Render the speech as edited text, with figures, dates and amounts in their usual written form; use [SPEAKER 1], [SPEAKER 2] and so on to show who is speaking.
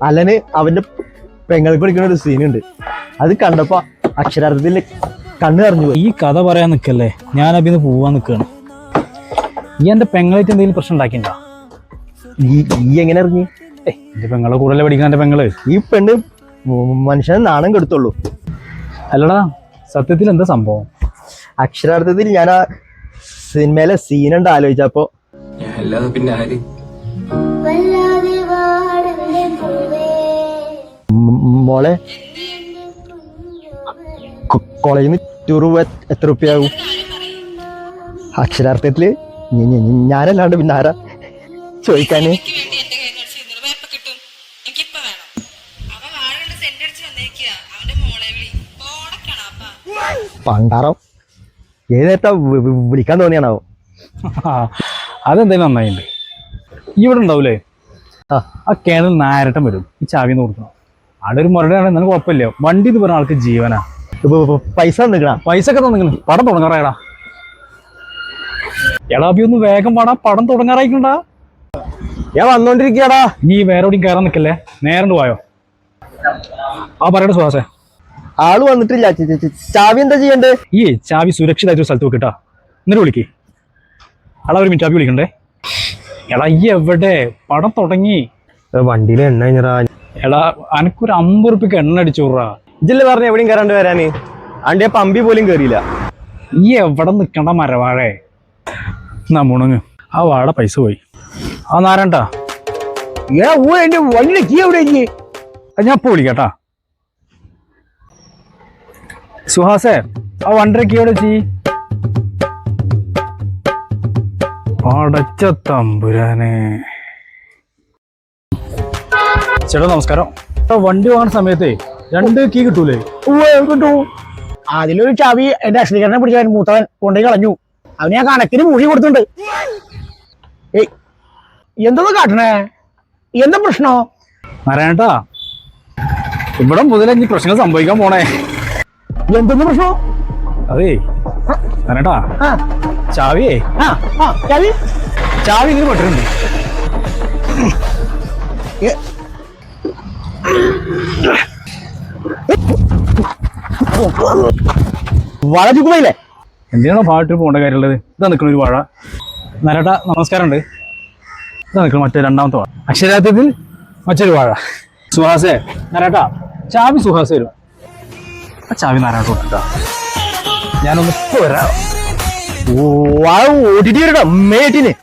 [SPEAKER 1] അല്ലന് അവന്റെ പെങ്ങൾക്ക് വിളിക്കുന്ന ഒരു സീനുണ്ട്. അത് കണ്ടപ്പോ അക്ഷരാർത്ഥത്തിൽ കണ്ണു നിറഞ്ഞു പോയി.
[SPEAKER 2] ഈ കഥ പറയാൻ നിൽക്കല്ലേ, ഞാൻ അഭിന്ന് പോവാൻ നിൽക്കുകയാണ്. ഈ എന്റെ പെങ്ങളായിട്ട് എന്തെങ്കിലും പ്രശ്നം ഉണ്ടാക്കിണ്ട?
[SPEAKER 1] ഈ എങ്ങനെ ഇറങ്ങി?
[SPEAKER 2] എന്റെ പെങ്ങളെ കൂടുതൽ പഠിക്കാൻ എന്റെ പെങ്ങള്.
[SPEAKER 1] ഈ പെണ്ണ് മനുഷ്യനെ നാണം കെടുത്തുള്ളൂ.
[SPEAKER 2] അല്ലടാ, സത്യത്തിൽ എന്താ സംഭവം?
[SPEAKER 1] അക്ഷരാർത്ഥത്തിൽ ഞാൻ ആ സിനിമയിലെ സീനുണ്ട് ആലോചിച്ചപ്പോ
[SPEAKER 3] പിന്നെ ആര്
[SPEAKER 1] മോളെ കോളേജിൽ നിന്ന് ടൂർ പോവാൻ എത്ര റുപ്യാവും? അക്ഷരാർത്ഥത്തില് ഞാനല്ലാണ്ട് പിന്നെ ആരാ ചോദിക്കാന്? പണ്ടാറം ഏത് നേരത്താ വിളിക്കാൻ തോന്നിയാണാവോ?
[SPEAKER 2] അതെന്തായാലും നന്നായിട്ടുണ്ട്. ഈ ഇവിടെ ഉണ്ടാവൂലേ, ആ കേണൽ നാരട്ടം വരും. ഈ ചാവിന്ന് കൊടുക്കണം. അവിടെ ഒരു മുരടാണ്, എന്നാലും കുഴപ്പമില്ല. വണ്ടി എന്ന് പറഞ്ഞ ആൾക്ക് ജീവനാ.
[SPEAKER 1] പൈസ തന്നിക്കണ?
[SPEAKER 2] പൈസ ഒക്കെ തന്നിക്കണ്. പടം തുടങ്ങാറായടാ. എടാ അഭി ഒന്ന് വേഗം പാടാ, പടം തുടങ്ങാറായിക്കണ്ടാ.
[SPEAKER 1] ഞാൻ വന്നോണ്ടിരിക്കടാ.
[SPEAKER 2] നീ വേറെ എവിടെയും കയറാൻ നിൽക്കല്ലേ, നേരണ്ട് പോയോ? ആ പറയട്ടെ സുഹാസേ.
[SPEAKER 1] ആള് വന്നിട്ടില്ല. ചാവി എന്താ ചെയ്യണ്ടേ?
[SPEAKER 2] ഈ ചാവി സുരക്ഷിതമായിട്ടൊരു സ്ഥലത്ത് വെക്കിട്ടാ, എന്നിട്ട് വിളിക്ക്. എടാ ഒരു മിനിറ്റ്, ചാവി വിളിക്കണ്ടേ. എടാ ഈ എവിടെ? പടം തുടങ്ങി.
[SPEAKER 1] വണ്ടിയിൽ എണ്ണ കഴിഞ്ഞാ.
[SPEAKER 2] എടാ അനക്കൊരു 50 ഉറുപ്പിക്ക് എണ്ണ അടിച്ചോറാ.
[SPEAKER 1] ഇജ്ജല്ലേ പറഞ്ഞ എവിടെയും കയറാണ്ട് വരാന്? അന്റെ പമ്പി പോലും കേറിയില്ല.
[SPEAKER 2] ഈ എവിടെ നിക്കണ്ട മരവാഴേ. എന്നാ മുണങ്ങ്. ആ വാഴ പൈസ പോയി. ആ നാരണ്ടാ എന്റെ വണ്ടിയുടെ കീ എവിടെ? ഞാൻ ഇപ്പൊ വിളിക്കാട്ടാ. സുഹാസേ, ആ വണ്ടിയുടെ കീ എവിടെ? അടച്ച തമ്പുരാനെ. ചേട്ടാ നമസ്കാരം. വണ്ടി വാങ്ങുന്ന സമയത്തേ 2 കീ കിട്ടൂലേ?
[SPEAKER 4] കിട്ടൂ. അതിലൊരു ചാവി എന്റെ അശ്ലീകരനെ പിടിക്കാൻ മൂത്തവൻ കൊണ്ടുപോയി കളഞ്ഞു. അവന് ഞാൻ കണക്കിന് മൂഴി കൊടുത്തിട്ടുണ്ട്. ഏയ് എന്തൊന്ന് കാട്ടണേ? എന്താ പ്രശ്നോ?
[SPEAKER 2] നാരായണേട്ടാ, ഇവിടെ മുതലേ ഇനി പ്രശ്നങ്ങൾ സംഭവിക്കാൻ പോണേ.
[SPEAKER 4] എന്തൊന്ന് പ്രശ്നോ?
[SPEAKER 2] അതേ നാരായണേട്ടാ, ചാവിയേ ചാവി ഇതിന് പെട്ടിട്ടുണ്ട്.
[SPEAKER 1] വാഴ ചുക്കുമല്ലേ?
[SPEAKER 2] എന്തിനാണോ പാട്ട് പോകേണ്ട കാര്യമുള്ളത്? ഇതാ നിൽക്കണ ഒരു വാഴ. നാരായണേട്ടാ നമസ്കാരം ഉണ്ട്. ഇതാ നിൽക്കണം മറ്റേ രണ്ടാമത്തെ വാഴ. അക്ഷരാർത്ഥത്തിൽ മറ്റൊരു വാഴ. സുഹാസേ, നാരായണേട്ടാ ചാവി സുഹാസേ വരും. ആ ചാവി നാരായണ കൊടുത്തിട്ടാ. ഞാനൊന്ന് ഇപ്പൊ വരാം.
[SPEAKER 1] വാഴ ഓടിട്ട് വരട്ടോ മേട്ടിന്.